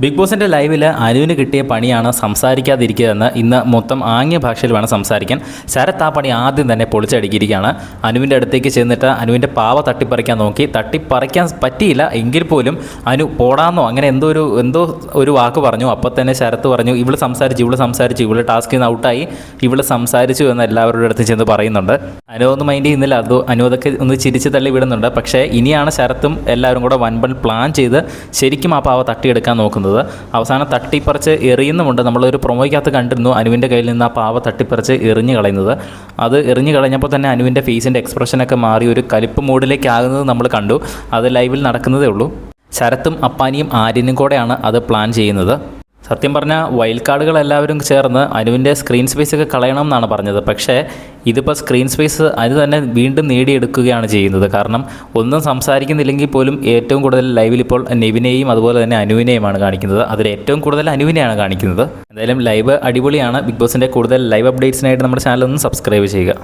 Big ബോസിൻ്റെ ലൈവിൽ അനുവിന് കിട്ടിയ പണിയാണ് സംസാരിക്കാതിരിക്കുക എന്ന് ഇന്ന് മൊത്തം ആംഗ്യ ഭാഷയിൽ വേണം സംസാരിക്കാൻ. ശരത്ത് ആ പണി ആദ്യം തന്നെ പൊളിച്ചടുക്കിയിരിക്കുകയാണ്. അനുവിൻ്റെ അടുത്തേക്ക് ചെന്നിട്ട് അനുവിൻ്റെ പാവ തട്ടിപ്പറിക്കാൻ നോക്കി. തട്ടിപ്പറിക്കാൻ പറ്റിയില്ല. എങ്കിൽ പോലും അനു പോടാന്നോ അങ്ങനെ എന്തോ ഒരു വാക്ക് പറഞ്ഞു. അപ്പോൾ തന്നെ ശരത്ത് പറഞ്ഞു ഇവള് സംസാരിച്ചു ഇവള് ടാസ്കിൽ നിന്ന് ഔട്ടായി, ഇവള് സംസാരിച്ചു എന്ന് എല്ലാവരുടെ അടുത്ത് ചെന്ന് പറയുന്നുണ്ട്. അനു ഒന്നും മൈൻഡ് ചെയ്യുന്നില്ല. അനു അതൊക്കെ ഒന്ന് ചിരിച്ച് തള്ളി വിടുന്നുണ്ട്. പക്ഷേ ഇനിയാണ് ശരത്തും എല്ലാവരും കൂടെ വൻപൻ പ്ലാൻ ചെയ്ത് ശരിക്കും ആ പാവ തട്ടിയെടുക്കാൻ നോക്കുന്നത്. അവസാനം തട്ടിപ്പറിച്ച് എറിയുന്നുമുണ്ട്. നമ്മളൊരു പ്രൊമോയ്ക്കകത്ത് കണ്ടിരുന്നു അനുവിൻ്റെ കയ്യിൽ നിന്ന് ആ പാവ തട്ടിപ്പറിച്ച് എറിഞ്ഞു കളയുന്നത്. അത് എറിഞ്ഞു കളഞ്ഞപ്പോൾ തന്നെ അനുവിൻ്റെ ഫേസിൻ്റെ എക്സ്പ്രഷനൊക്കെ മാറി ഒരു കലിപ്പ് മൂഡിലേക്കാകുന്നത് നമ്മൾ കണ്ടു. അത് ലൈവിൽ നടക്കുന്നതേ ഉള്ളൂ. ശരത്തും അപ്പാനിയും ആര്യനും കൂടെയാണ് അത് പ്ലാൻ ചെയ്യുന്നത്. സത്യം പറഞ്ഞാൽ വൈൽഡ് കാർഡുകൾ എല്ലാവരും ചേർന്ന് അനുവിൻ്റെ സ്ക്രീൻ സ്പേസ് ഒക്കെ കളയണം എന്നാണ് പറഞ്ഞത്. പക്ഷേ ഇതിപ്പോൾ സ്ക്രീൻ സ്പേസ് അനു തന്നെ വീണ്ടും നേടിയെടുക്കുകയാണ് ചെയ്യുന്നത്. കാരണം ഒന്നും സംസാരിക്കുന്നില്ലെങ്കിൽ പോലും ഏറ്റവും കൂടുതൽ ലൈവിൽ ഇപ്പോൾ നെവിനെയും അതുപോലെ തന്നെ അനുവിനെയുമാണ് കാണിക്കുന്നത്. അതിൽ ഏറ്റവും കൂടുതൽ അനുവിനെയാണ് കാണിക്കുന്നത്. എന്തായാലും ലൈവ് അടിപൊളിയാണ്. ബിഗ് ബോസിൻ്റെ കൂടുതൽ ലൈവ് അപ്ഡേറ്റ്സിനായിട്ട് നമ്മുടെ ചാനൽ ഒന്ന് സബ്സ്ക്രൈബ് ചെയ്യുക.